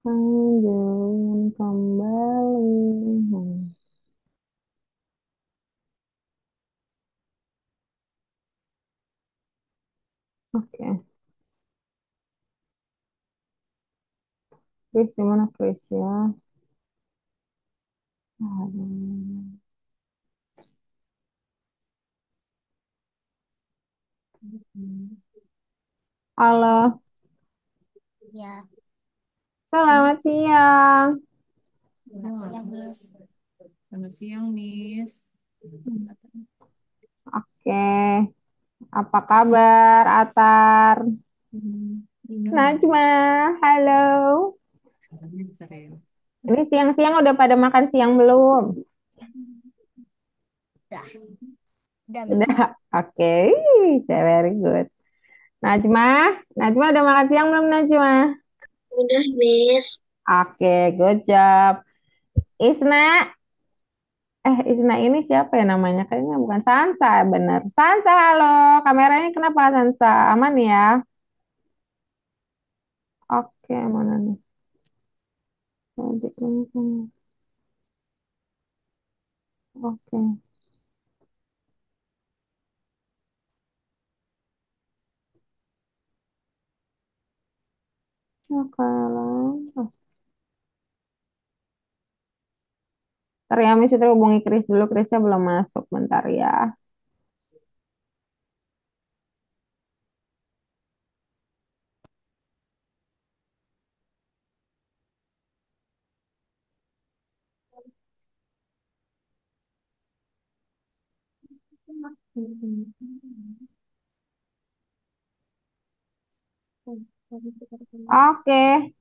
Jangan kembali. Oke. Chris, di mana Chris ya? Aduh. Halo, Ya, selamat siang. selamat siang, Miss. Selamat siang, Miss. Oke, apa kabar, Atar? Tinggal ya. Najma, halo. Sekarangnya sering. Ini siang-siang udah pada makan siang belum? Dah, udah, Miss. Sudah. Oke, very good. Najma, Najma udah makan siang belum, Najma? Udah, Miss. Oke, good job. Isna, Isna ini siapa ya namanya? Kayaknya bukan Sansa, bener. Sansa, halo. Kameranya kenapa Sansa? Aman ya? Oke, mana nih? Tadi ini. Oke, sekarang. Ntar ya, Miss itu hubungi Chris dulu. Chrisnya belum masuk. Bentar ya. Oke,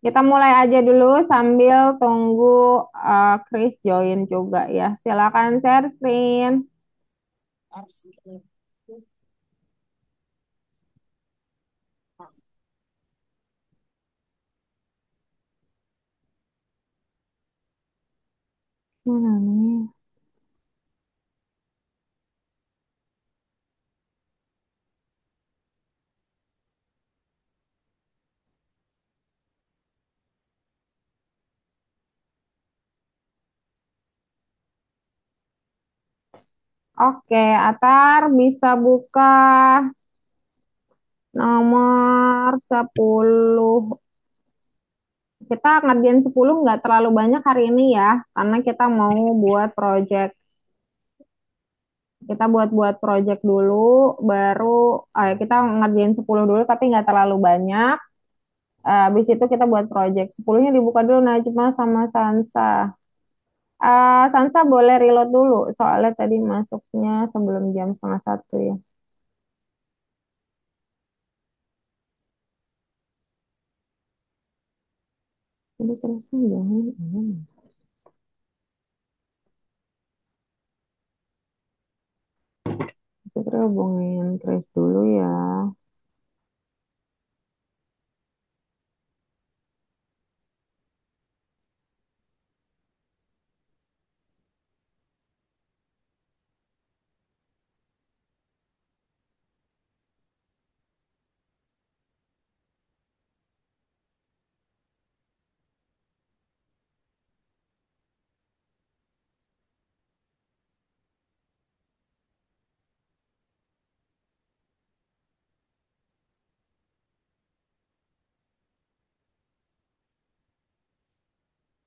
kita mulai aja dulu sambil tunggu Chris join juga ya. Silakan share screen. Mana nih? Oke, Atar bisa buka nomor 10. Kita ngerjain 10 nggak terlalu banyak hari ini ya, karena kita mau buat project. Kita buat-buat project dulu, baru kita ngerjain 10 dulu tapi nggak terlalu banyak. Habis itu kita buat project. 10-nya dibuka dulu Najma sama Sansa. Sansa boleh reload dulu, soalnya tadi masuknya sebelum jam setengah satu ya. Jadi terasa jangan. Kita hubungin Chris dulu ya.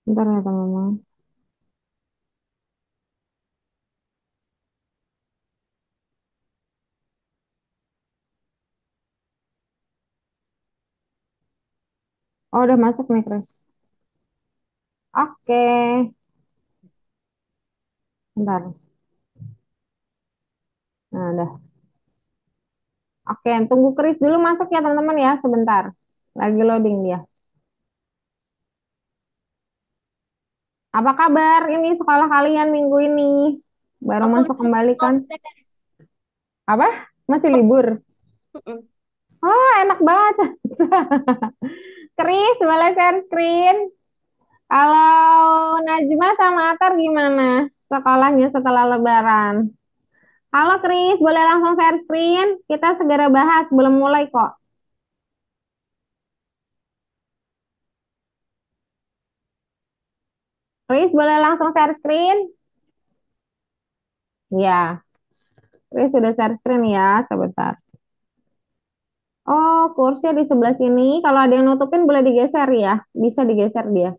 Bentar ya teman-teman. Oh, udah masuk nih Chris. Oke, bentar. Nah, udah. Oke, tunggu Chris dulu masuk ya teman-teman ya, sebentar. Lagi loading dia. Apa kabar ini sekolah kalian minggu ini? Baru Aku masuk udah kembali kan? kontak. Apa? Masih libur? Mm-mm. Oh, enak banget. Chris, boleh share screen? Kalau Najma sama Atar gimana sekolahnya setelah Lebaran? Halo Chris, boleh langsung share screen? Kita segera bahas, belum mulai kok. Chris boleh langsung share screen? Ya, Chris sudah share screen ya, sebentar. Oh, kursnya di sebelah sini. Kalau ada yang nutupin boleh digeser ya. Bisa digeser dia.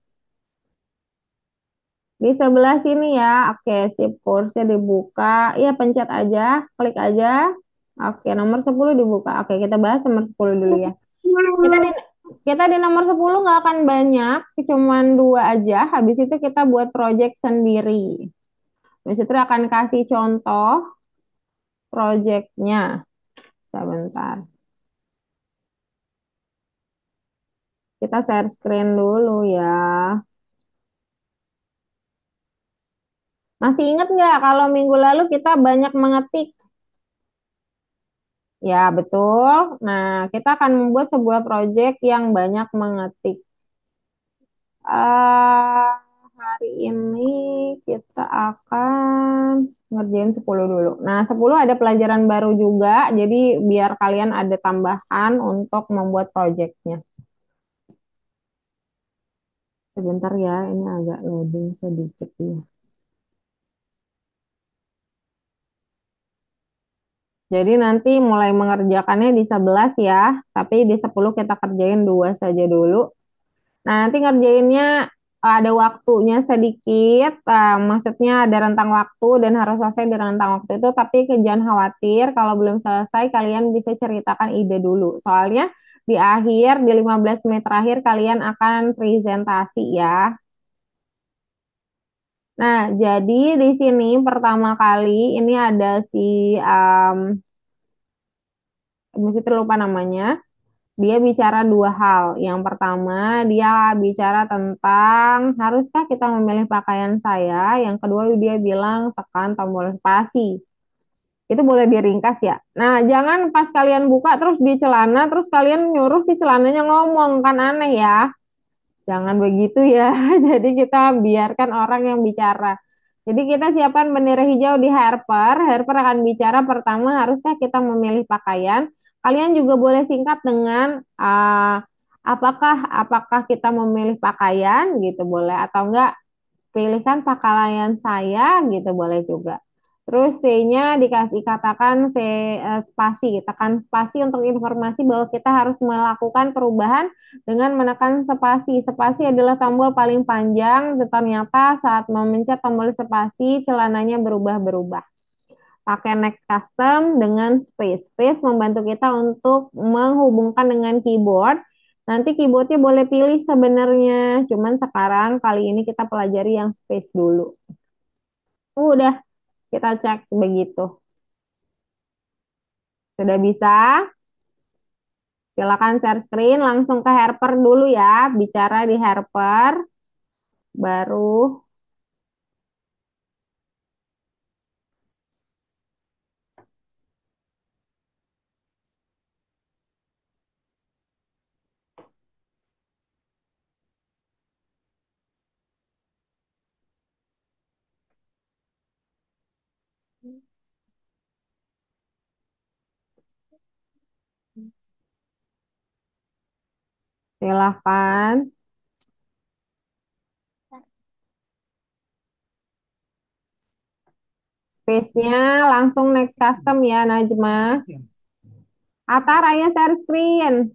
Di sebelah sini ya. Oke, sip. Kursnya dibuka. Iya, pencet aja. Klik aja. Oke, nomor 10 dibuka. Oke, kita bahas nomor 10 dulu ya. Kita di kita di nomor 10 nggak akan banyak. Cuman dua aja. Habis itu kita buat project sendiri. Habis itu akan kasih contoh projectnya. Sebentar. Kita share screen dulu ya. Masih ingat nggak kalau minggu lalu kita banyak mengetik? Ya, betul. Nah, kita akan membuat sebuah proyek yang banyak mengetik. Eh hari ini kita akan ngerjain 10 dulu. Nah, 10 ada pelajaran baru juga, jadi biar kalian ada tambahan untuk membuat proyeknya. Sebentar ya, ini agak loading sedikit ya. Jadi nanti mulai mengerjakannya di 11 ya, tapi di 10 kita kerjain dua saja dulu. Nah, nanti ngerjainnya ada waktunya sedikit, maksudnya ada rentang waktu dan harus selesai di rentang waktu itu, tapi jangan khawatir kalau belum selesai kalian bisa ceritakan ide dulu. Soalnya di akhir, di 15 menit terakhir kalian akan presentasi ya. Nah, jadi di sini pertama kali ini ada si, mesti lupa namanya. Dia bicara dua hal. Yang pertama, dia bicara tentang haruskah kita memilih pakaian saya. Yang kedua, dia bilang tekan tombol spasi. Itu boleh diringkas ya. Nah, jangan pas kalian buka terus di celana, terus kalian nyuruh si celananya ngomong, kan aneh ya. Jangan begitu ya. Jadi kita biarkan orang yang bicara. Jadi kita siapkan bendera hijau di Harper. Harper akan bicara pertama, haruskah kita memilih pakaian? Kalian juga boleh singkat dengan apakah kita memilih pakaian gitu boleh atau enggak pilihkan pakaian saya gitu boleh juga. Terus C-nya dikasih katakan spasi, tekan spasi untuk informasi bahwa kita harus melakukan perubahan dengan menekan spasi. Spasi adalah tombol paling panjang, ternyata saat memencet tombol spasi celananya berubah-berubah. Pakai next custom dengan space. Space membantu kita untuk menghubungkan dengan keyboard. Nanti keyboardnya boleh pilih sebenarnya. Cuman sekarang kali ini kita pelajari yang space dulu. Udah kita cek begitu. Sudah bisa? Silakan share screen. Langsung ke Harper dulu ya. Bicara di Harper. Baru silahkan. Space-nya langsung next custom ya Najma. Atar ayo share screen.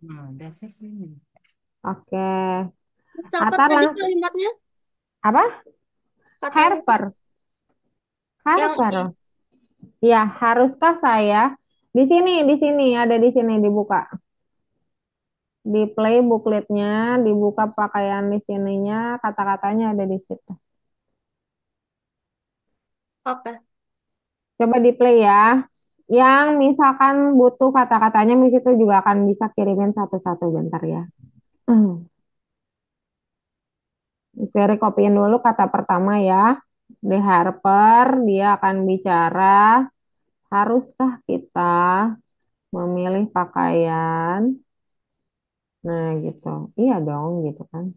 Oke. Apa Atar tadi langsung. kalimatnya? Apa? Katanya Harper. yang Harper. ini. Ya, haruskah saya di sini ada di sini dibuka. Di play bookletnya, dibuka pakaian di sininya, kata-katanya ada di situ. Oke. Coba di play ya. Yang misalkan butuh kata-katanya, di situ juga akan bisa kirimin satu-satu bentar ya. Seri kopiin dulu kata pertama ya. Di Harper, dia akan bicara, haruskah kita memilih pakaian? Nah, gitu. Iya dong, gitu kan.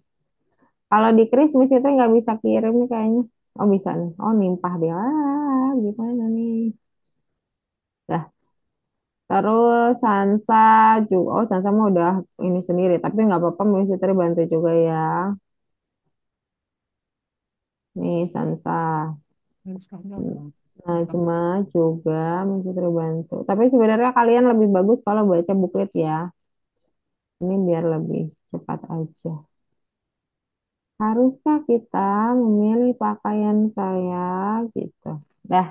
Kalau di Christmas itu nggak bisa kirim nih kayaknya. Oh bisa nih. Oh nimpah dia. Gimana nih? Dah. Terus Sansa juga. Oh Sansa mah udah ini sendiri. Tapi nggak apa-apa Miss Fitri bantu juga ya. Nih, Sansa. Najma juga masih terbantu. Tapi sebenarnya kalian lebih bagus kalau baca buklet ya. Ini biar lebih cepat aja. Haruskah kita memilih pakaian saya gitu? Dah,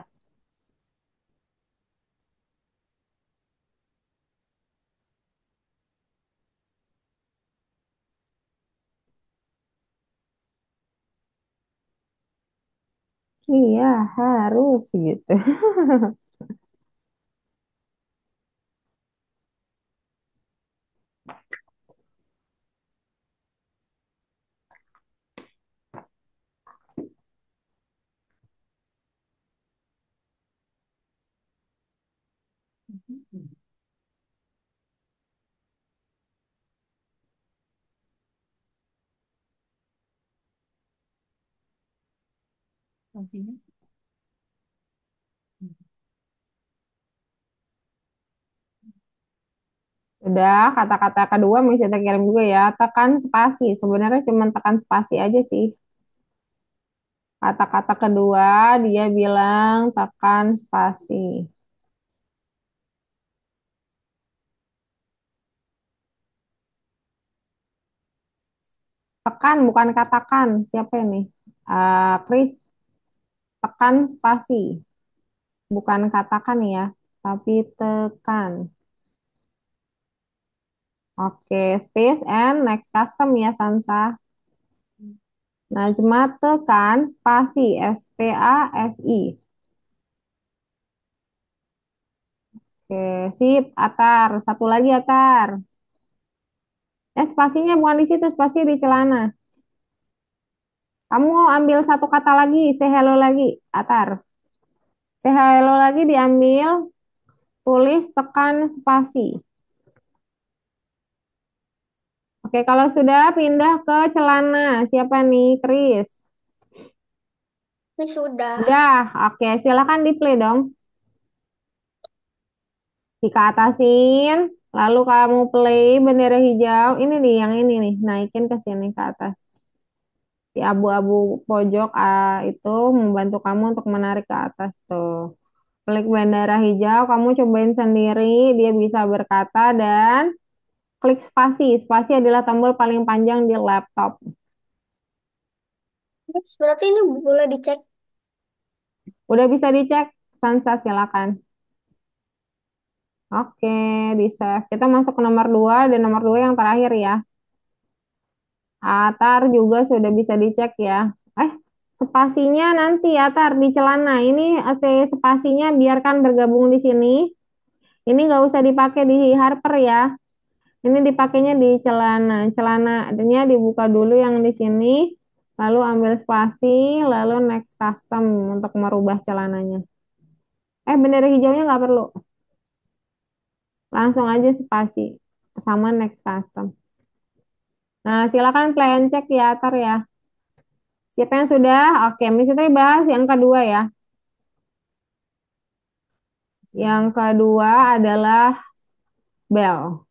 iya harus gitu. Sudah, kata-kata kedua masih kita kirim juga ya. Tekan spasi. Sebenarnya cuma tekan spasi aja sih. Kata-kata kedua dia bilang tekan spasi. Tekan bukan katakan. Siapa ini? Chris, tekan spasi. Bukan katakan ya, tapi tekan. Oke, space and next custom ya Sansa. Najma tekan spasi. SPASI. Oke, sip. Atar. Satu lagi Atar. Spasinya bukan di situ, spasi di celana. Kamu ambil satu kata lagi, say hello lagi, Atar. Say hello lagi diambil, tulis, tekan spasi. Oke, kalau sudah pindah ke celana, siapa nih, Kris? Ini sudah. Udah, oke, silakan di play dong. Dikeatasin, lalu kamu play bendera hijau. Ini nih, yang ini nih, naikin ke sini ke atas. Si abu-abu pojok itu membantu kamu untuk menarik ke atas tuh. Klik bendera hijau, kamu cobain sendiri, dia bisa berkata dan klik spasi. Spasi adalah tombol paling panjang di laptop. Terus berarti ini boleh dicek. Udah bisa dicek? Sansa, silakan. Oke, di save. Kita masuk ke nomor 2 dan nomor 2 yang terakhir ya. Atar juga sudah bisa dicek ya. Eh, spasinya nanti ya, Tar, di celana. Ini spasinya biarkan bergabung di sini. Ini nggak usah dipakai di Harper ya. Ini dipakainya di celana. Celananya dibuka dulu yang di sini, lalu ambil spasi, lalu next custom untuk merubah celananya. Bendera hijaunya nggak perlu. Langsung aja spasi sama next custom. Nah, silakan play and check ya, Tar ya. Siapa yang sudah? Oke, Miss Fitri bahas yang kedua ya. Yang kedua adalah bell.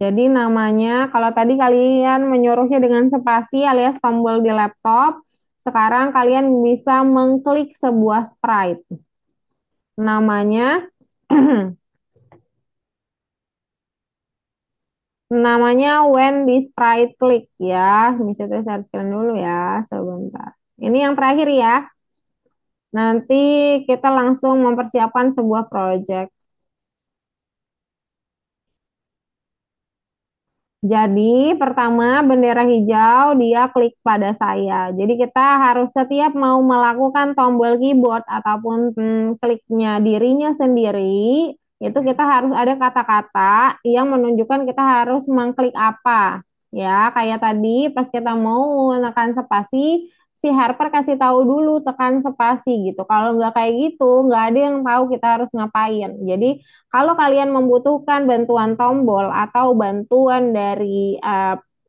Jadi namanya, kalau tadi kalian menyuruhnya dengan spasi alias tombol di laptop, sekarang kalian bisa mengklik sebuah sprite. Namanya, namanya when di sprite click ya. Misalnya saya screen dulu ya, sebentar. Ini yang terakhir ya. Nanti kita langsung mempersiapkan sebuah project. Jadi pertama bendera hijau dia klik pada saya. Jadi kita harus setiap mau melakukan tombol keyboard ataupun kliknya dirinya sendiri, itu kita harus ada kata-kata yang menunjukkan kita harus mengklik apa. Ya, kayak tadi pas kita mau menekan spasi, si Harper kasih tahu dulu tekan spasi gitu. Kalau nggak kayak gitu, nggak ada yang tahu kita harus ngapain. Jadi kalau kalian membutuhkan bantuan tombol atau bantuan dari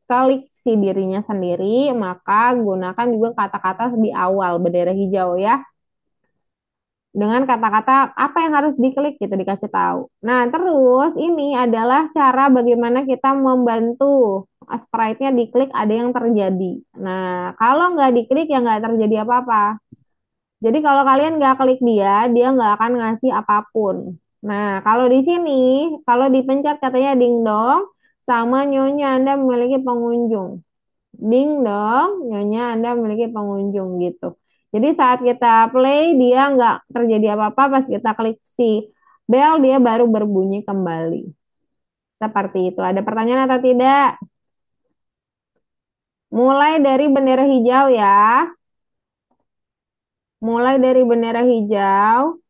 klik si dirinya sendiri, maka gunakan juga kata-kata di awal bendera hijau ya. dengan kata-kata apa yang harus diklik gitu dikasih tahu. Nah, terus ini adalah cara bagaimana kita membantu sprite-nya diklik ada yang terjadi. Nah, kalau nggak diklik ya nggak terjadi apa-apa. Jadi kalau kalian nggak klik dia nggak akan ngasih apapun. Nah, kalau di sini, kalau dipencet katanya ding dong, sama nyonya Anda memiliki pengunjung. Ding dong, nyonya Anda memiliki pengunjung gitu. Jadi saat kita play, dia nggak terjadi apa-apa. Pas kita klik si bell, dia baru berbunyi kembali. Seperti itu. Ada pertanyaan atau tidak? Mulai dari bendera hijau ya. Mulai dari bendera hijau.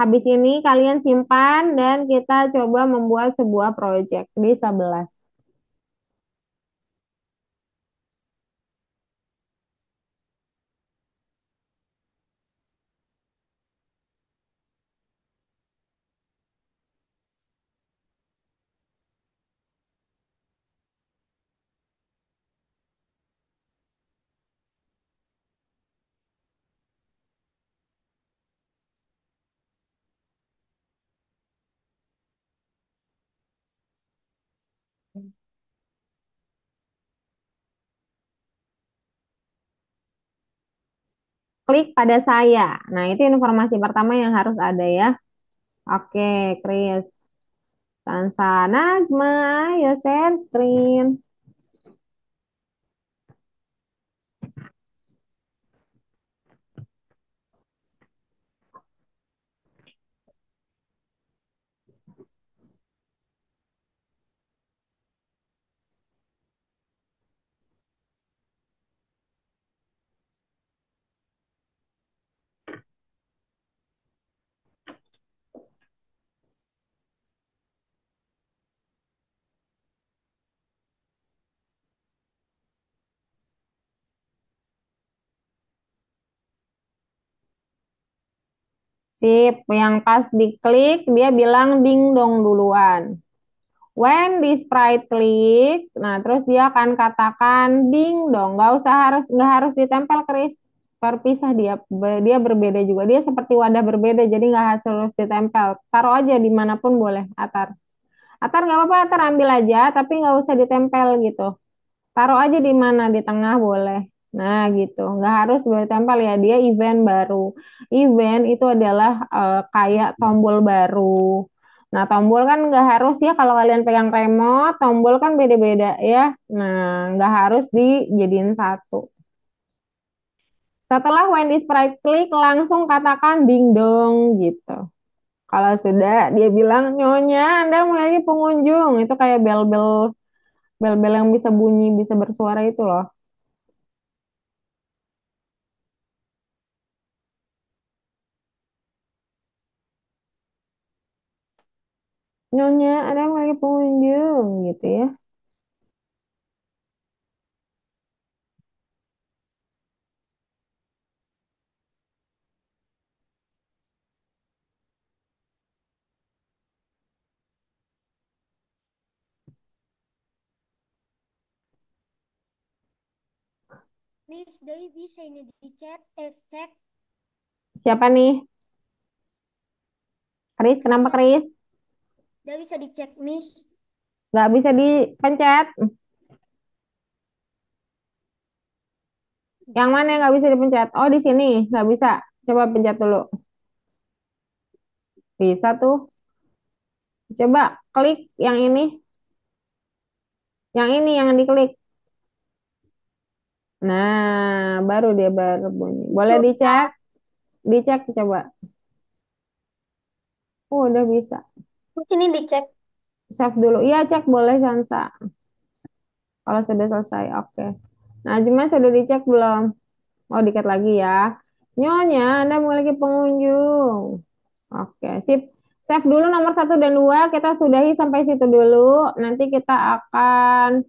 Habis ini kalian simpan dan kita coba membuat sebuah project di 11. Klik pada saya. Nah, itu informasi pertama yang harus ada ya. Oke, Chris. Sansa Najma, ayo share screen. Sip, yang pas diklik dia bilang ding dong duluan. When di sprite klik, nah terus dia akan katakan ding dong, nggak harus ditempel Chris, terpisah dia berbeda juga, dia seperti wadah berbeda, jadi nggak harus ditempel, taruh aja dimanapun boleh, Atar. Atar nggak apa-apa, Atar ambil aja, tapi nggak usah ditempel gitu. Taruh aja di mana, di tengah boleh. Nah, gitu. Nggak harus ditempel ya. Dia event baru. Event itu adalah kayak tombol baru. Nah, tombol kan nggak harus ya kalau kalian pegang remote, tombol kan beda-beda ya. Nah, nggak harus dijadiin satu. Setelah Wendy Sprite klik, langsung katakan ding dong gitu. Kalau sudah, dia bilang, Nyonya, Anda mulai pengunjung. Itu kayak bel-bel yang bisa bunyi, bisa bersuara itu loh. Nyonya, ada yang lagi pengunjung gitu ya. Miss, dari bisa ini di chat, cek. Siapa nih? Kris, kenapa Bisa, Kris? dari bisa dicek, Miss. Nggak bisa dipencet. Yang mana yang nggak bisa dipencet? Oh, di sini. Nggak bisa. Coba pencet dulu. Bisa tuh. Coba klik yang ini. Yang ini yang diklik. Nah, baru dia baru bunyi. Boleh dicek? Sudah. Dicek coba. Oh, udah bisa. Di sini dicek. Save dulu. Iya, cek boleh Sansa. Kalau sudah selesai, oke. Nah, cuma sudah dicek belum? Oh, dikit lagi ya. Nyonya, Anda memiliki pengunjung. Oke, sip. Save dulu nomor satu dan dua. Kita sudahi sampai situ dulu. Nanti kita akan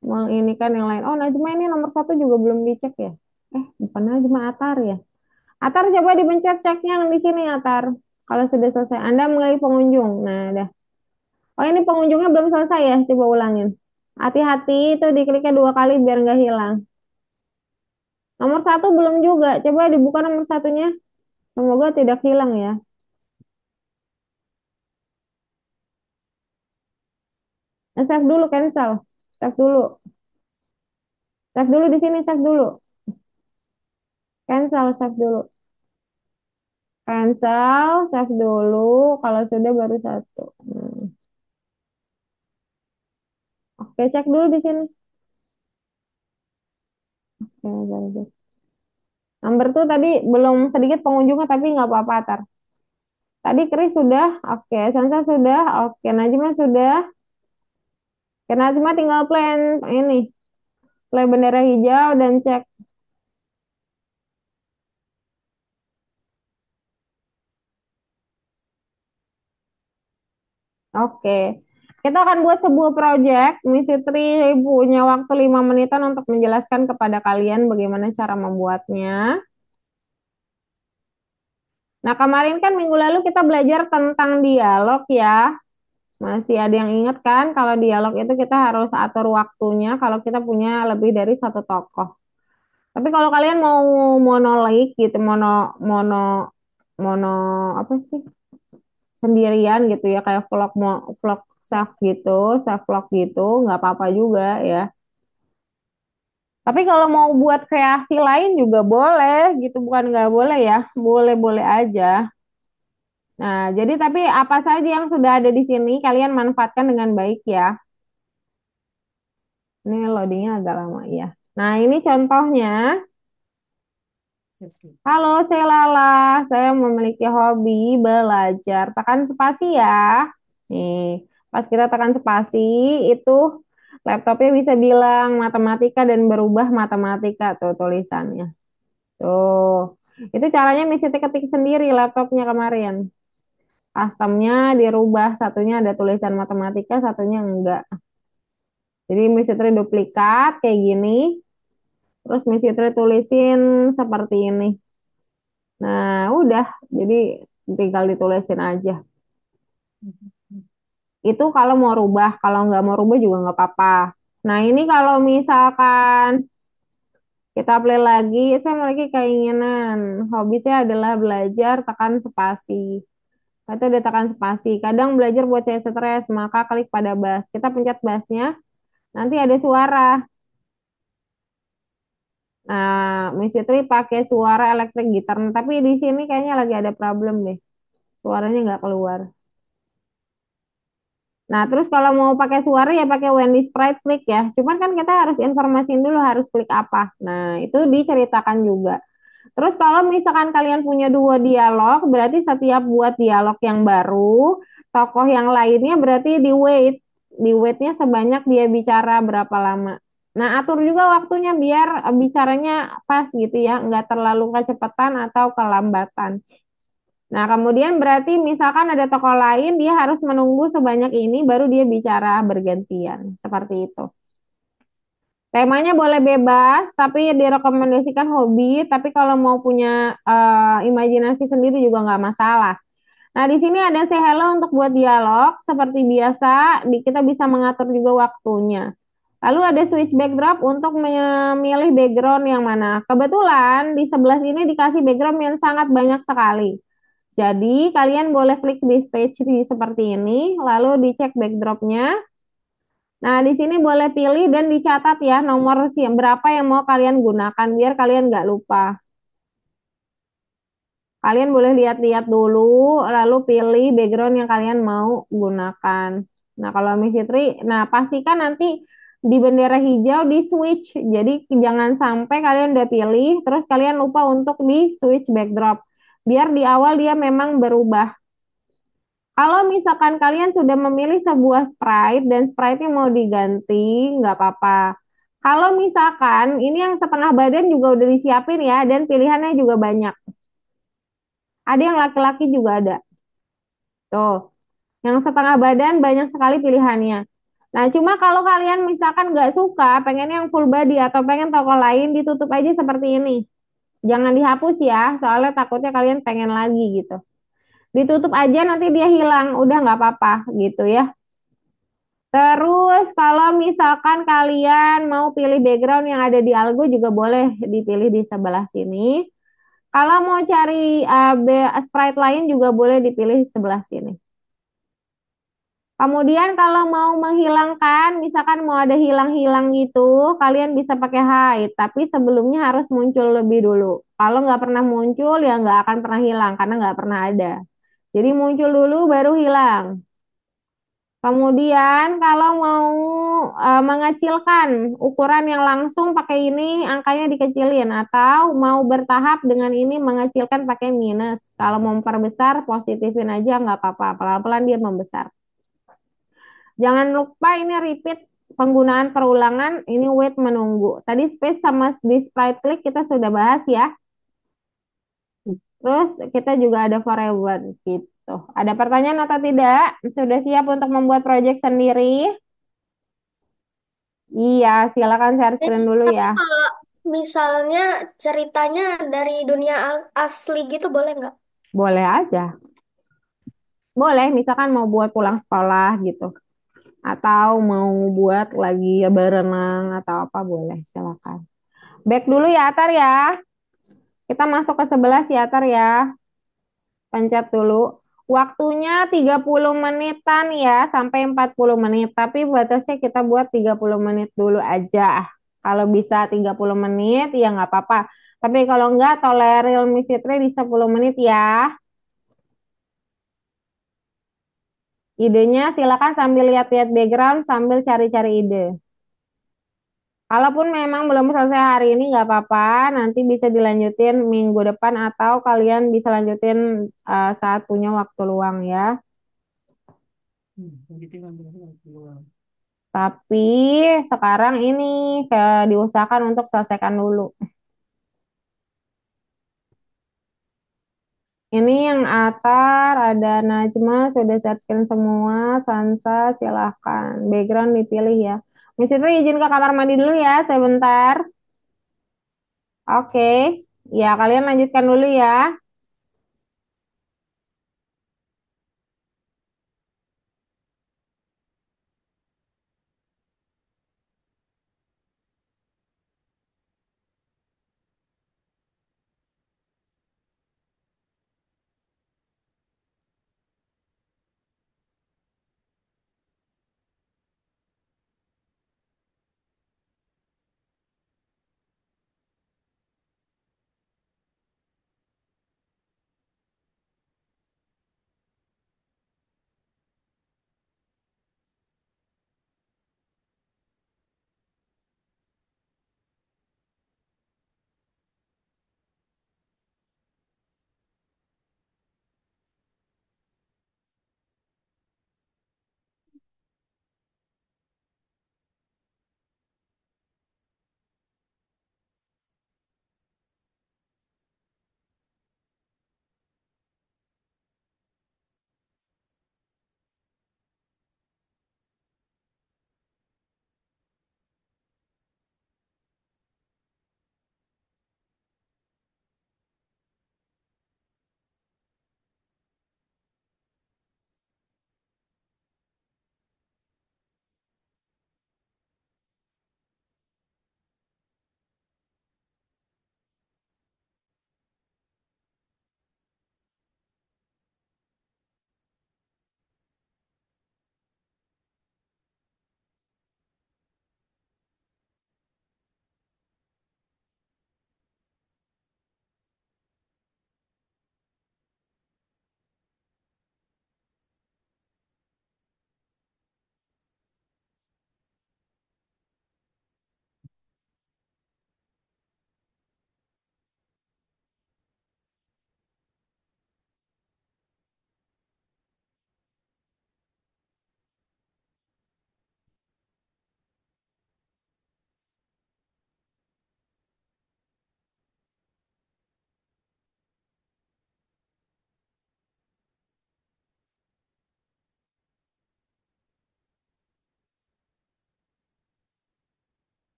menginikan yang lain. Oh, Najma ini nomor satu juga belum dicek ya? Bukan Najma, Atar ya. Atar coba dipencet ceknya yang di sini, Atar. Kalau sudah selesai, Anda mulai pengunjung. Nah, dah. Oh, ini pengunjungnya belum selesai ya? Coba ulangin. Hati-hati itu dikliknya dua kali biar nggak hilang. Nomor satu belum juga. Coba dibuka nomor satunya. Semoga tidak hilang ya. Save dulu, cancel. Save dulu. Save dulu di sini, save dulu. Cancel, save dulu. Cancel, save dulu. Kalau sudah baru satu. Oke, cek dulu di sini. Oke, baru deh. Number tuh tadi belum sedikit pengunjungnya, tapi nggak apa-apa, Tar. Tadi Kris sudah, oke. Sansa sudah, oke. Najma sudah. Oke, Najma tinggal plan ini. Play bendera hijau dan cek. Oke. Kita akan buat sebuah project. Misi Tri punya waktu 5 menitan untuk menjelaskan kepada kalian bagaimana cara membuatnya. Nah, kemarin kan minggu lalu kita belajar tentang dialog ya. Masih ada yang ingat kan kalau dialog itu kita harus atur waktunya kalau kita punya lebih dari satu tokoh. Tapi kalau kalian mau monolik gitu, mono mono mono apa sih? Sendirian gitu ya kayak vlog self gitu, self vlog gitu, nggak apa-apa juga ya. Tapi kalau mau buat kreasi lain juga boleh gitu, bukan nggak boleh ya, boleh-boleh aja. Nah, jadi tapi apa saja yang sudah ada di sini kalian manfaatkan dengan baik ya. Ini loadingnya agak lama ya. Nah, ini contohnya. Halo, saya Lala. Saya memiliki hobi belajar. Tekan spasi ya. Nih, pas kita tekan spasi, itu laptopnya bisa bilang matematika dan berubah matematika tuh tulisannya. Tuh. Itu caranya Miss Siti ketik sendiri laptopnya kemarin. Customnya dirubah, satunya ada tulisan matematika, satunya enggak. Jadi Miss Siti duplikat kayak gini, terus Miss Siti tulisin seperti ini. Nah, udah. Jadi tinggal ditulisin aja. Itu kalau mau rubah, kalau nggak mau rubah juga nggak apa-apa. Nah, ini kalau misalkan kita play lagi, saya memiliki keinginan. Hobi saya adalah belajar, tekan spasi. Kita udah tekan spasi. Kadang belajar buat saya stres, maka klik pada bass. Kita pencet bassnya, nanti ada suara. Nah, Miss Fitri pakai suara elektrik gitar. Nah, tapi di sini kayaknya lagi ada problem deh. Suaranya nggak keluar. Nah, terus kalau mau pakai suara ya pakai Wendy Sprite Click ya. Cuman kan kita harus informasiin dulu harus klik apa. Nah, itu diceritakan juga. Terus kalau misalkan kalian punya dua dialog, berarti setiap buat dialog yang baru, tokoh yang lainnya berarti di wait. Di waitnya sebanyak dia bicara berapa lama. Nah, atur juga waktunya biar bicaranya pas gitu ya, nggak terlalu kecepatan atau kelambatan. Nah, kemudian berarti misalkan ada tokoh lain, dia harus menunggu sebanyak ini baru dia bicara bergantian. Seperti itu. Temanya boleh bebas, tapi direkomendasikan hobi. Tapi kalau mau punya imajinasi sendiri juga nggak masalah. Nah, di sini ada say hello untuk buat dialog. Seperti biasa, kita bisa mengatur juga waktunya. Lalu ada switch backdrop untuk memilih background yang mana. Kebetulan di sebelah sini dikasih background yang sangat banyak sekali. Jadi, kalian boleh klik di stage seperti ini, lalu dicek backdropnya. Nah, di sini boleh pilih dan dicatat ya nomor berapa yang mau kalian gunakan, biar kalian nggak lupa. Kalian boleh lihat-lihat dulu, lalu pilih background yang kalian mau gunakan. Nah, kalau Miss Fitri, nah pastikan nanti di bendera hijau di switch. Jadi, jangan sampai kalian udah pilih, terus kalian lupa untuk di switch backdrop. Biar di awal dia memang berubah. Kalau misalkan kalian sudah memilih sebuah sprite dan sprite-nya mau diganti, nggak apa-apa. Kalau misalkan ini yang setengah badan juga udah disiapin ya, dan pilihannya juga banyak. Ada yang laki-laki juga ada. Tuh, yang setengah badan banyak sekali pilihannya. Nah, cuma kalau kalian misalkan nggak suka, pengen yang full body atau pengen toko lain, ditutup aja seperti ini. Jangan dihapus ya, soalnya takutnya kalian pengen lagi gitu. Ditutup aja nanti dia hilang, udah nggak apa-apa gitu ya. Terus kalau misalkan kalian mau pilih background yang ada di Algo juga boleh dipilih di sebelah sini. Kalau mau cari sprite lain juga boleh dipilih sebelah sini. Kemudian kalau mau menghilangkan, misalkan mau ada hilang-hilang gitu, kalian bisa pakai hide, tapi sebelumnya harus muncul lebih dulu. Kalau nggak pernah muncul, ya nggak akan pernah hilang, karena nggak pernah ada. Jadi muncul dulu, baru hilang. Kemudian kalau mau mengecilkan ukuran yang langsung pakai ini, angkanya dikecilin. Atau mau bertahap dengan ini mengecilkan pakai minus. Kalau mau memperbesar, positifin aja, nggak apa-apa. Pelan-pelan dia membesar. Jangan lupa ini repeat penggunaan perulangan, ini wait menunggu. Tadi space sama display click kita sudah bahas ya. Terus kita juga ada forever gitu. Ada pertanyaan atau tidak? Sudah siap untuk membuat project sendiri? Iya, silakan share screen dulu Tapi ya. kalau misalnya ceritanya dari dunia asli gitu boleh nggak? Boleh aja. Boleh, misalkan mau buat pulang sekolah gitu. Atau mau buat lagi berenang atau apa boleh, silakan. Back dulu ya, Atar ya. Kita masuk ke 11 ya, Atar ya. Pencet dulu. Waktunya 30 menitan ya, sampai 40 menit. Tapi batasnya kita buat 30 menit dulu aja. Kalau bisa 30 menit, ya nggak apa-apa. Tapi kalau nggak, toleril misitri di 10 menit ya. Idenya silakan sambil lihat-lihat background, sambil cari-cari ide. Kalaupun memang belum selesai hari ini, nggak apa-apa. Nanti bisa dilanjutin minggu depan atau kalian bisa lanjutin saat punya waktu luang ya. Tapi sekarang ini diusahakan untuk selesaikan dulu. Ini yang Atar, ada Najma, sudah share screen semua. Sansa, silahkan. Background dipilih ya. Miss Fitri izin ke kamar mandi dulu ya, sebentar. Oke. Ya, kalian lanjutkan dulu ya.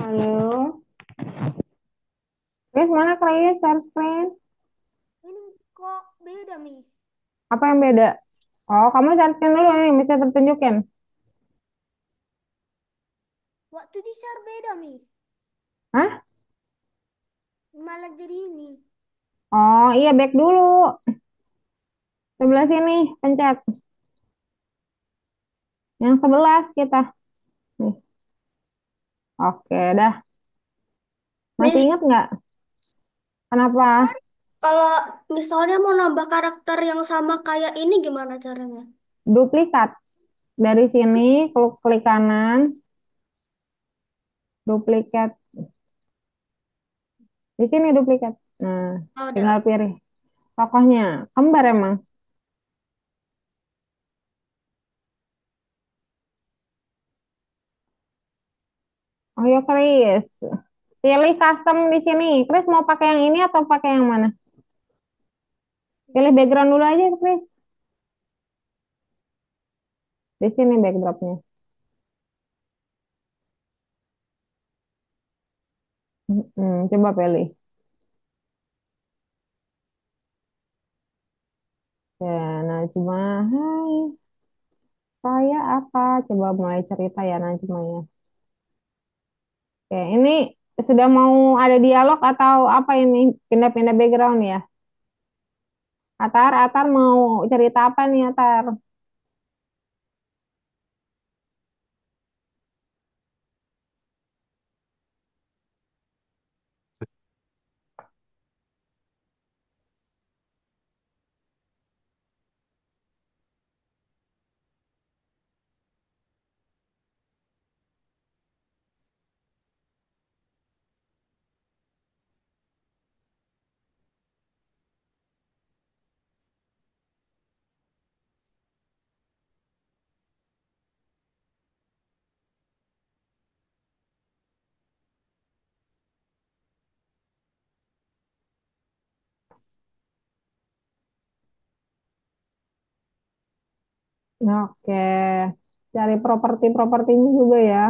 Halo. Chris, mana Chris? Share screen. Ini kok beda, Miss? Apa yang beda? Oh, kamu share screen dulu nih, bisa tertunjukin. Waktu di share beda, Miss. Hah? Malah jadi ini. Oh, iya back dulu. Sebelah sini, pencet. Yang 11 kita. Nih, oke dah. Masih Miss, ingat nggak? Kenapa? kalau misalnya mau nambah karakter yang sama kayak ini gimana caranya? Duplikat. Dari sini, klik kanan, duplikat. Di sini duplikat. Nah, Oh, tinggal udah. pilih tokohnya. Kembar emang. Oh ya, Chris. Pilih custom di sini. Chris mau pakai yang ini atau pakai yang mana? Pilih background dulu aja, Chris. Di sini backdropnya. Coba pilih. Ya, Najma. Hai, saya apa? Coba mulai cerita ya, Najma ya. Oke, ini sudah mau ada dialog atau apa ini? Pindah-pindah background ya? Atar mau cerita apa nih, Atar? Oke, cari properti-propertinya juga ya.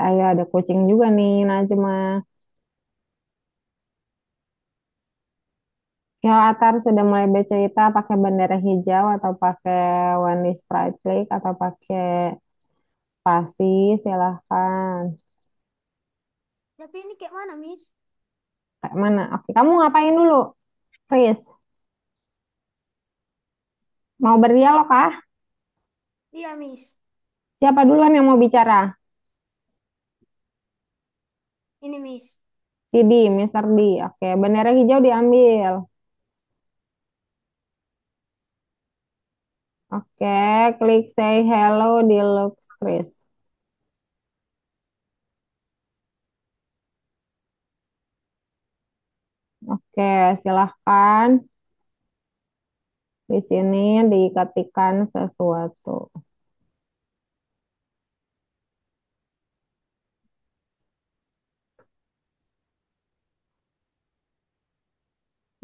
Ayo ada kucing juga nih, Najma. Ya, Atar sudah mulai bercerita pakai bendera hijau atau pakai one sprite click atau pakai spasi, silahkan. Tapi ini kayak mana, Miss? Kayak mana? Oke, kamu ngapain dulu, Chris? Mau berdialog kah? Iya, Miss. Siapa duluan yang mau bicara? Ini, Miss. Si D, Mr. D. Oke, bendera hijau diambil. Oke, klik say hello di Lux Chris. Oke, silahkan. Di sini diketikkan sesuatu.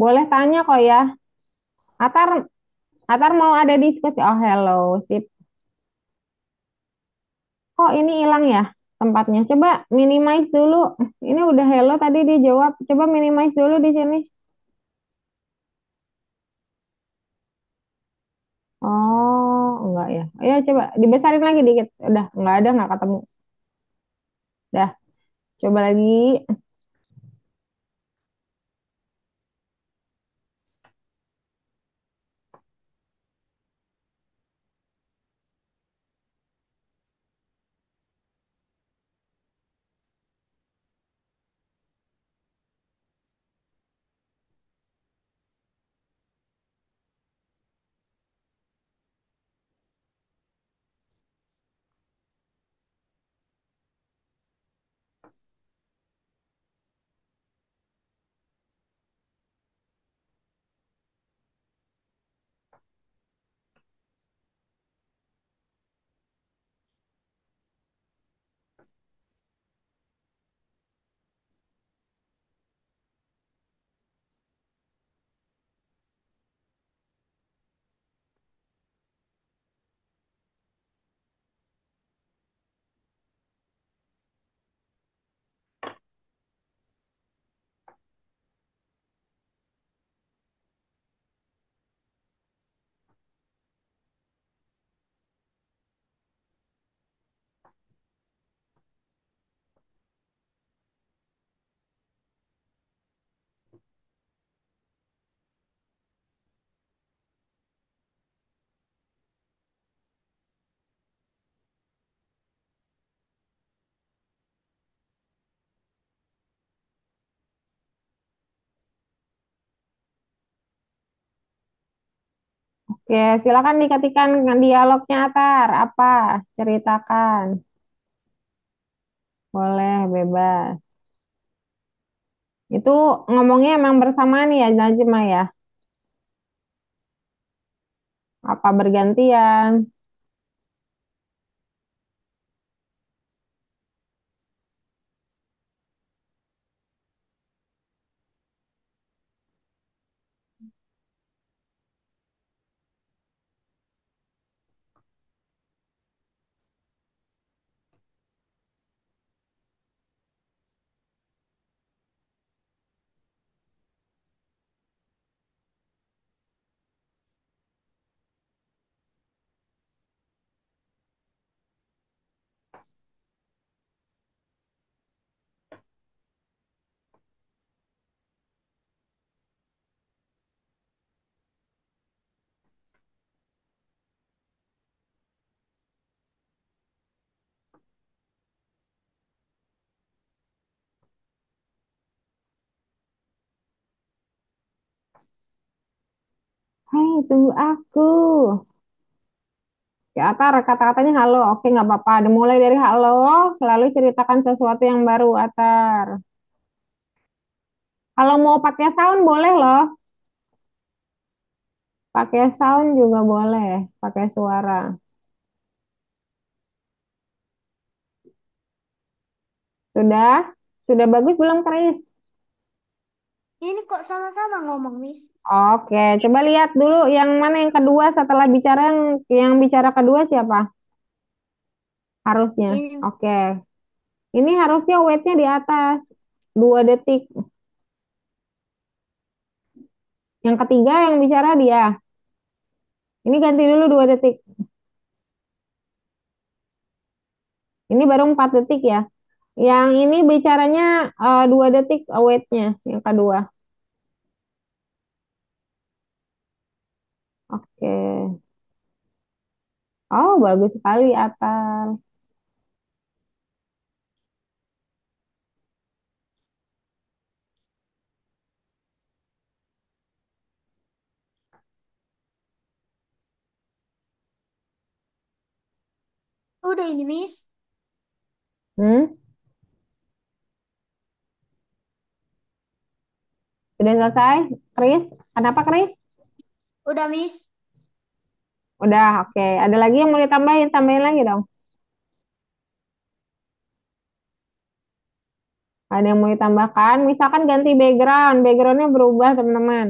Boleh tanya kok ya. Atar, Atar mau ada diskusi. Oh, hello. Sip. Kok ini hilang ya tempatnya? Coba minimize dulu. Ini udah hello tadi dia jawab. Coba minimize dulu di sini. enggak ya. Ayo coba dibesarin lagi dikit. Udah, enggak ada, enggak ketemu. Dah, coba lagi. Oke, silakan diketikkan dialognya Atar. Apa? Ceritakan. Boleh, bebas. Itu ngomongnya emang bersamaan ya, Najma ya? Apa bergantian? Hei, tunggu aku. Ya, Atar, kata-katanya halo. Oke, nggak apa-apa. Dimulai dari halo, lalu ceritakan sesuatu yang baru, Atar. Kalau mau pakai sound, boleh loh. Pakai sound juga boleh. Pakai suara. Sudah? Sudah bagus belum, Kris? Ini kok sama-sama ngomong, Miss? Oke, coba lihat dulu yang mana yang kedua setelah bicara yang bicara kedua siapa? Harusnya. Ini Oke. Ini harusnya weightnya di atas 2 detik. Yang ketiga yang bicara dia. Ini ganti dulu 2 detik. Ini baru 4 detik ya. Yang ini bicaranya 2 detik weightnya yang kedua. Oke. Oh, bagus sekali Atal. udah ini, Miss. Hmm? Sudah selesai? Kris? Kenapa Kris? Udah, Miss. Udah, oke. Ada lagi yang mau ditambahin? Tambahin lagi dong. Ada yang mau ditambahkan? Misalkan ganti background. Backgroundnya berubah, teman-teman.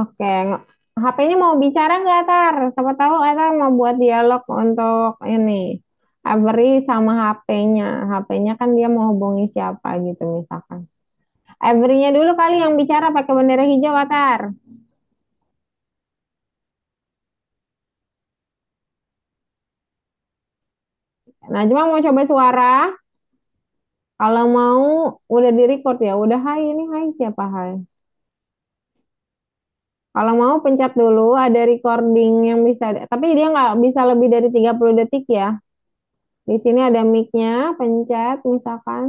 Oke, HP-nya mau bicara nggak, Tar? Siapa tahu Tar mau buat dialog untuk ini. Avery sama HP-nya. HP-nya kan dia mau hubungi siapa gitu misalkan. Avery-nya dulu kali yang bicara pakai bendera hijau, Tar. Nah, cuma mau coba suara. Kalau mau udah di record ya. Udah hai ini hai siapa hai. Kalau mau pencet dulu ada recording yang bisa. Tapi dia nggak bisa lebih dari 30 detik ya. Di sini ada mic-nya, pencet misalkan.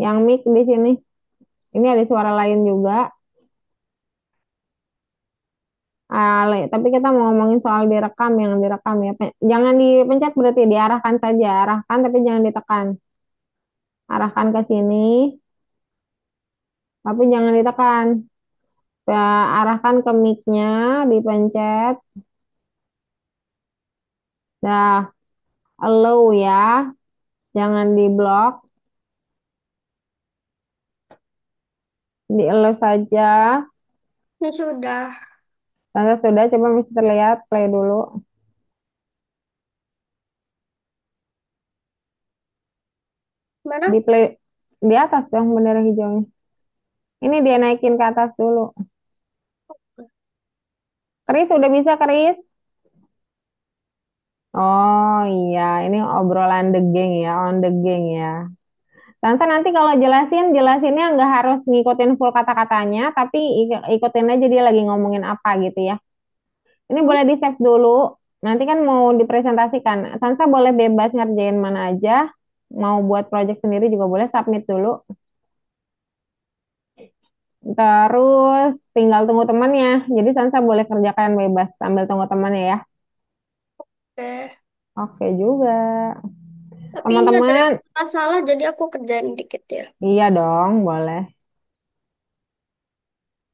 Yang mic di sini. Ini ada suara lain juga. Tapi kita mau ngomongin soal direkam yang direkam ya. Jangan dipencet berarti diarahkan saja. Arahkan tapi jangan ditekan. Arahkan ke sini, tapi jangan ditekan. Ya, arahkan ke mic-nya, dipencet. Dah, allow ya. Jangan diblok. Di allow saja. Ini sudah. Tanda sudah, coba bisa terlihat. Play dulu. Di Mana? play di atas dong bendera hijaunya. Ini dia naikin ke atas dulu. Kris, udah bisa Kris? Oh iya, ini obrolan the gang ya, on the gang ya. Sansa nanti kalau jelasinnya nggak harus ngikutin full kata-katanya, tapi ikutin aja dia lagi ngomongin apa gitu ya. Ini Hmm? boleh di-save dulu, nanti kan mau dipresentasikan. Sansa boleh bebas ngerjain mana aja, mau buat project sendiri juga boleh, submit dulu. Terus tinggal tunggu temannya, jadi Sansa boleh kerjakan bebas sambil tunggu temannya ya. Oke. Oke juga. Tapi ini ada yang Teman-teman, salah, jadi aku kerjain dikit ya. iya dong, boleh.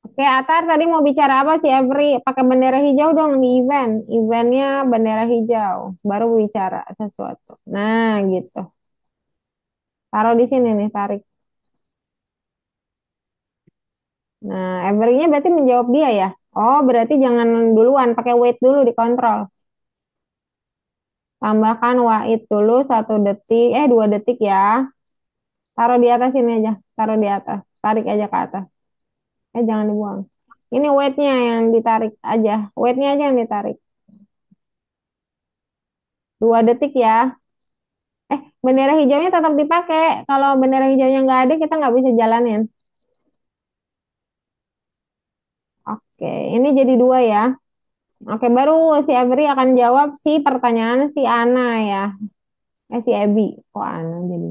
Oke, Atar tadi mau bicara apa sih, Every? Pakai bendera hijau dong di event. Eventnya bendera hijau. Baru bicara sesuatu. Nah, gitu. Taruh di sini nih, tarik. Nah, Every-nya berarti menjawab dia ya. Oh, berarti jangan duluan. Pakai wait dulu dikontrol. Tambahkan wait dulu 1 detik. 2 detik ya. Taruh di atas ini aja. Taruh di atas. Tarik aja ke atas. Jangan dibuang. Ini wait-nya yang ditarik aja. Wait-nya aja yang ditarik. 2 detik ya. Bendera hijaunya tetap dipakai. Kalau bendera hijaunya nggak ada, kita nggak bisa jalanin. Oke, ini jadi 2 ya. Oke, baru si Avery akan jawab si pertanyaan si Ana ya. Si Ebi. Kok Ana jadi?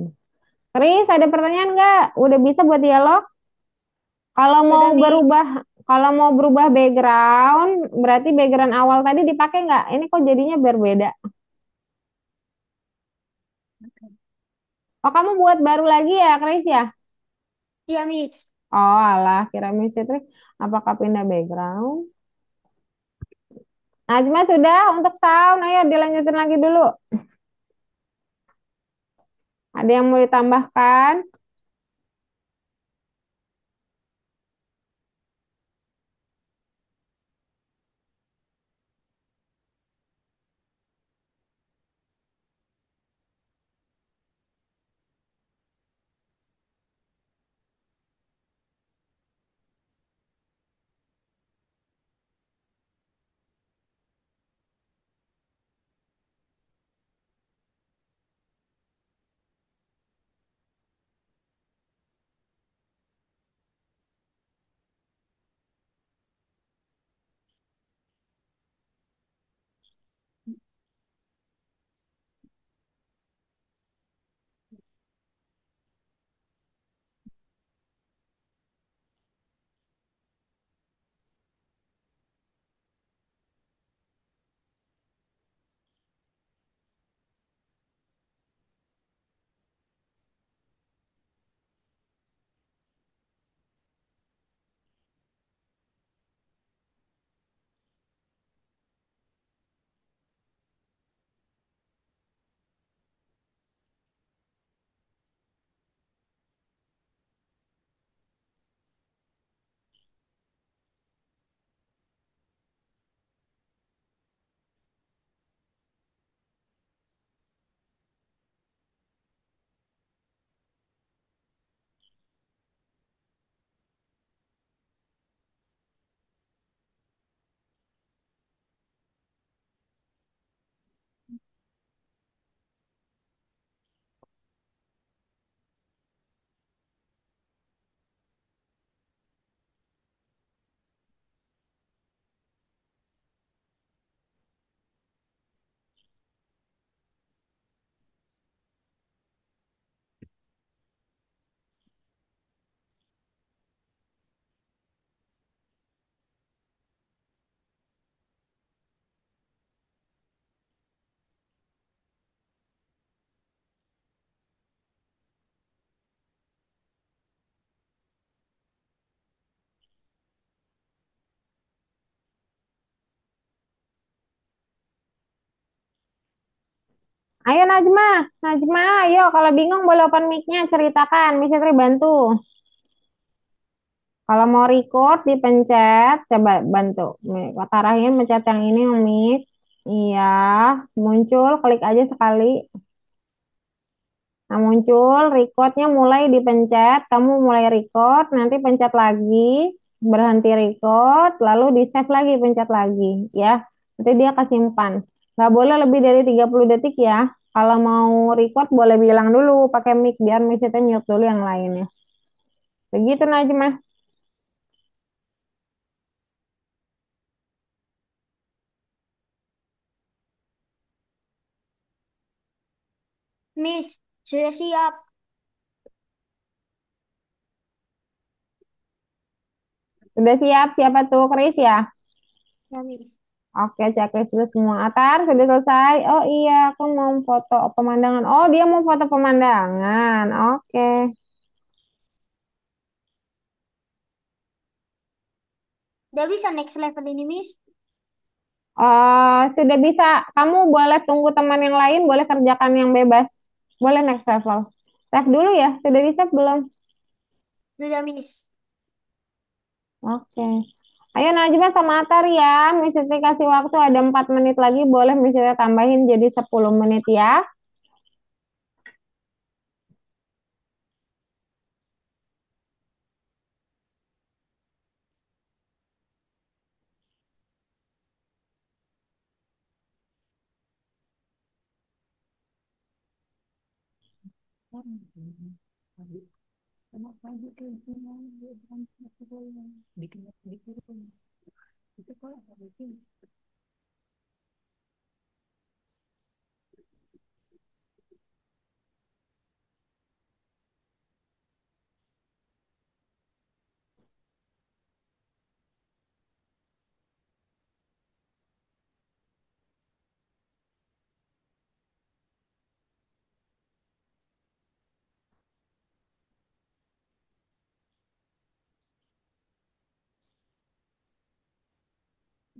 Chris, ada pertanyaan nggak? Udah bisa buat dialog? Kalau mau Udah nih. berubah, kalau mau berubah background, berarti background awal tadi dipakai nggak? Ini kok jadinya berbeda? Oh, kamu buat baru lagi ya, Chris ya? Iya, Miss. Oh, alah, kira Miss Fitri. Apakah pindah background? Nah, cuma sudah untuk sound, ayo dilanjutin lagi dulu. Ada yang mau ditambahkan? Ayo Najma, Najma, ayo kalau bingung boleh open mic-nya ceritakan, bisa Tri bantu. Kalau mau record dipencet, coba bantu. Tarahin pencet yang ini yang mic. Iya, muncul, klik aja sekali. Nah, muncul recordnya mulai dipencet, kamu mulai record, nanti pencet lagi, berhenti record, lalu di save lagi, pencet lagi, ya. Nanti dia kesimpan. Nggak boleh lebih dari 30 detik ya. Kalau mau record boleh bilang dulu pakai mic, biar mic-nya mute dulu yang lainnya. Begitu Najma. Miss, sudah siap. Udah siap, siapa tuh? Chris ya? Ya, Miss. Oke, checklist dulu semua. Atar, sudah selesai. Oh iya, aku mau foto pemandangan. Oh, dia mau foto pemandangan. Oke. Udah bisa next level ini, Miss. Sudah bisa. Kamu boleh tunggu teman yang lain, boleh kerjakan yang bebas. Boleh next level. Save dulu ya. Sudah di save belum? Sudah, Miss. Oke. Ayo Najma sama Atar ya. Misalnya kasih waktu ada 4 menit lagi. Boleh misalnya tambahin jadi 10 menit ya.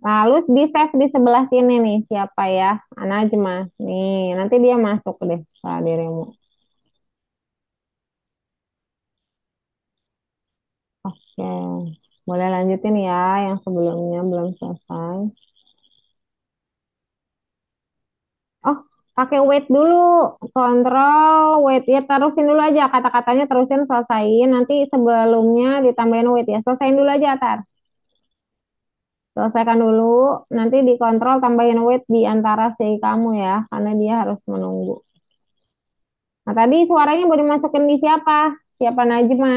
Lalu di save di sebelah sini nih. Siapa ya? Najma. Nih, nanti dia masuk deh ke dirimu. Oke. Boleh lanjutin ya yang sebelumnya belum selesai. Oh, pakai wait dulu. Kontrol wait ya, terusin dulu aja kata-katanya, terusin selesaiin. Nanti sebelumnya ditambahin wait ya. Selesaiin dulu aja, Tar. Selesaikan dulu. Nanti dikontrol tambahin wait di antara si kamu ya, karena dia harus menunggu. Nah, tadi suaranya mau dimasukin di siapa? Siapa Najma?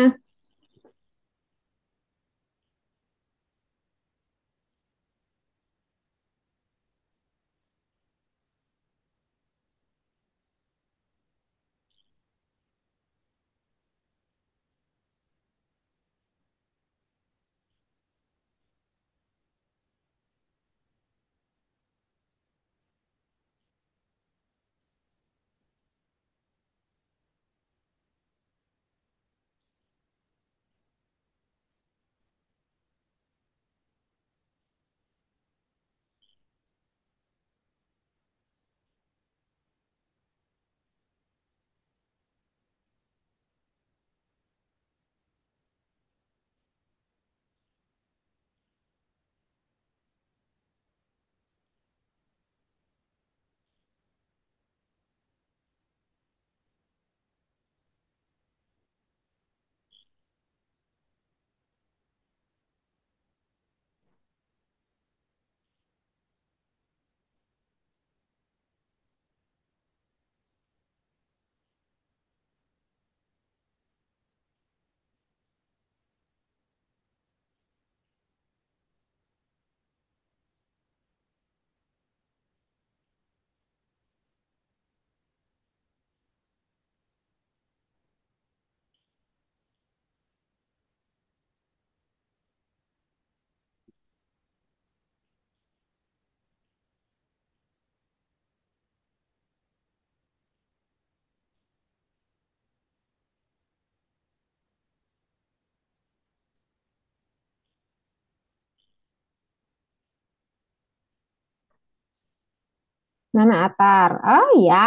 Nana Atar. Oh ya,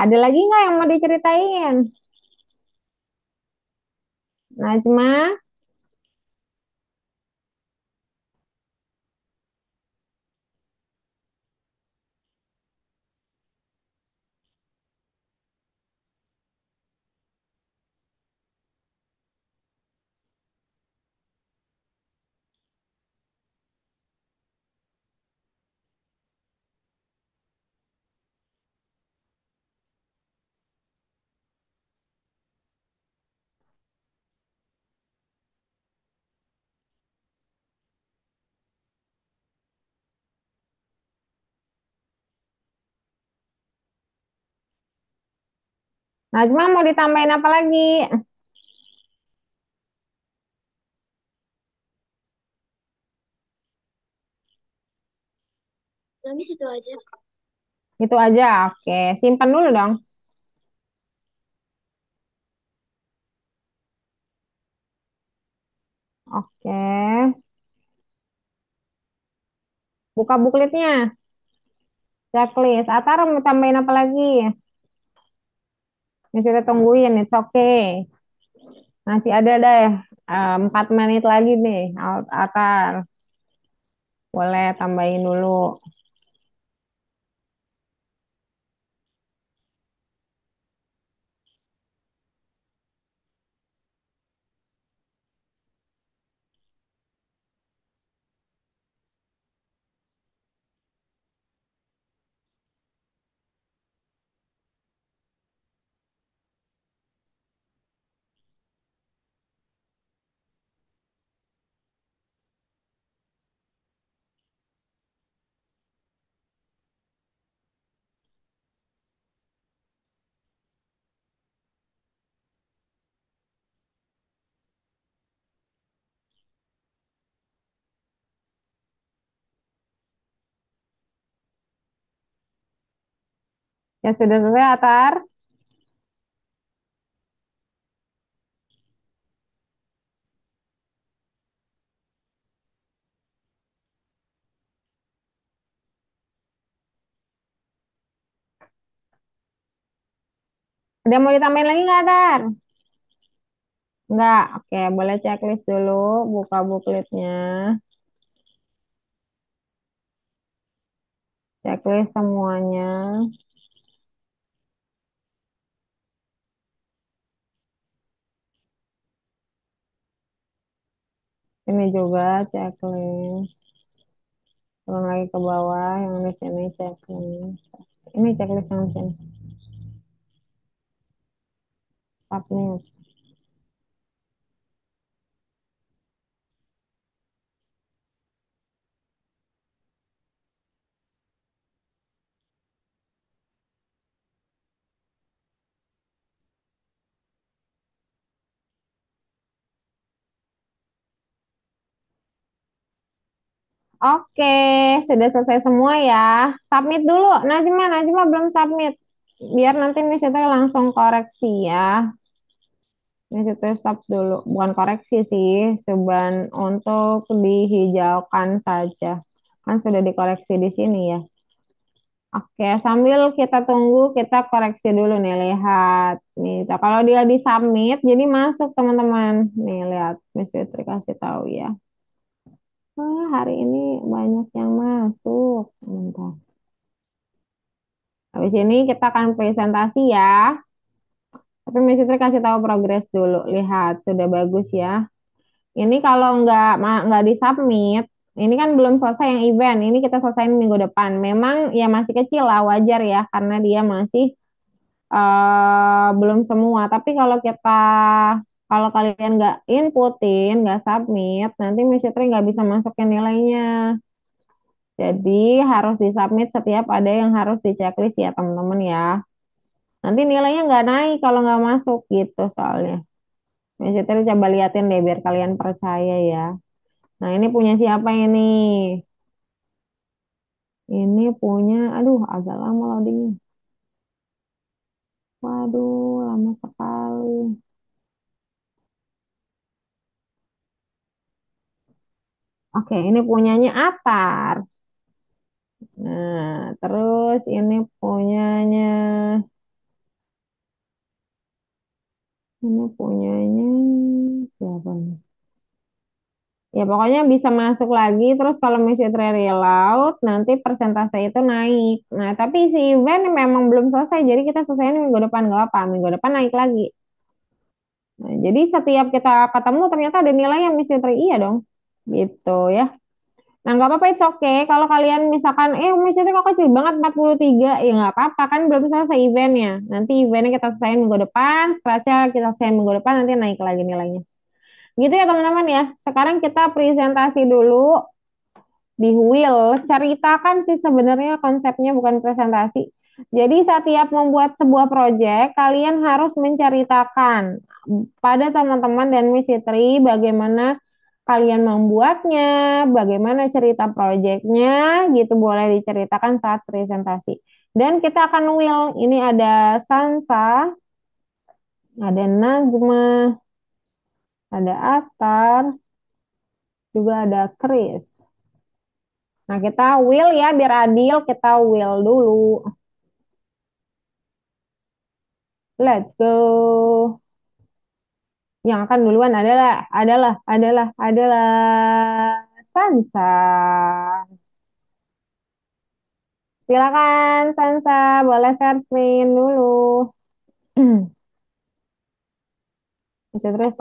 ada lagi nggak yang mau diceritain? Najma, Najma mau ditambahin apa lagi? Habis itu aja. Itu aja. Oke, simpan dulu dong. Oke, buka bookletnya. Checklist. Atar mau tambahin apa lagi? Ini sudah tungguin, it's okay. Masih ada deh, 4 menit lagi nih, Atar. Boleh tambahin dulu. Ya sudah selesai, Atar. Ada mau ditambahin lagi nggak, Atar? Nggak. Oke, boleh checklist dulu. Buka bookletnya. Checklist semuanya. Ini juga checklist. Turun lagi ke bawah, yang di sini checklist. Ini checklist yang di sini. Submit. Oke, sudah selesai semua ya. Submit dulu. Najma belum submit. Biar nanti Miss Yuta langsung koreksi ya. Miss Yuta stop dulu. Bukan koreksi sih, cuman untuk dihijaukan saja. Kan sudah dikoreksi di sini ya. Oke, sambil kita tunggu, kita koreksi dulu nih, lihat. Nih, kalau dia di submit, jadi masuk teman-teman. Nih, lihat. Miss Fitri kasih tahu ya. Wah, hari ini banyak yang masuk. Bentar. Habis ini kita akan presentasi ya. Tapi Miss Fitri kasih tahu progres dulu. Lihat, sudah bagus ya. Ini kalau nggak disubmit, ini kan belum selesai yang event. Ini kita selesaiin minggu depan. Memang ya masih kecil lah, wajar ya, karena dia masih belum semua. Tapi kalau kalian nggak inputin, nggak submit, nanti Miss Fitri nggak bisa masukin nilainya. Jadi harus disubmit setiap ada yang harus diceklis ya teman-teman ya. Nanti nilainya nggak naik kalau nggak masuk gitu soalnya. Miss Fitri coba liatin deh biar kalian percaya ya. Nah ini punya siapa ini? Ini punya, aduh agak lama loadingnya. Waduh, lama sekali. Oke, ini punyanya Atar. Nah, terus ini punyanya siapa nih? Ya pokoknya bisa masuk lagi terus kalau Messi reload nanti persentase itu naik. Nah, tapi si event memang belum selesai jadi kita selesaiin minggu depan gak apa, minggu depan naik lagi. Nah, jadi setiap kita ketemu ternyata ada nilai yang Miss Fitri iya dong. Gitu ya. Nah, nggak apa-apa, it's okay. Kalau kalian misalkan, Miss Fitri kok kecil banget 43, ya nggak apa-apa. Kan belum selesai eventnya. Nanti eventnya kita selesaiin minggu depan, scratch-nya kita selesaiin minggu depan, nanti naik lagi nilainya. Gitu ya teman-teman ya. Sekarang kita presentasi dulu di Will. Ceritakan sih sebenarnya konsepnya bukan presentasi. Jadi setiap membuat sebuah proyek, kalian harus menceritakan pada teman-teman dan Miss Fitri bagaimana kalian membuatnya, bagaimana cerita proyeknya, gitu boleh diceritakan saat presentasi. Dan kita akan Will, ini ada Sansa, ada Najma, ada Atar, juga ada Chris. Nah, kita will ya, biar adil, kita will dulu. Let's go. Yang akan duluan adalah Sansa. Silakan Sansa, boleh share screen dulu. Bisa terus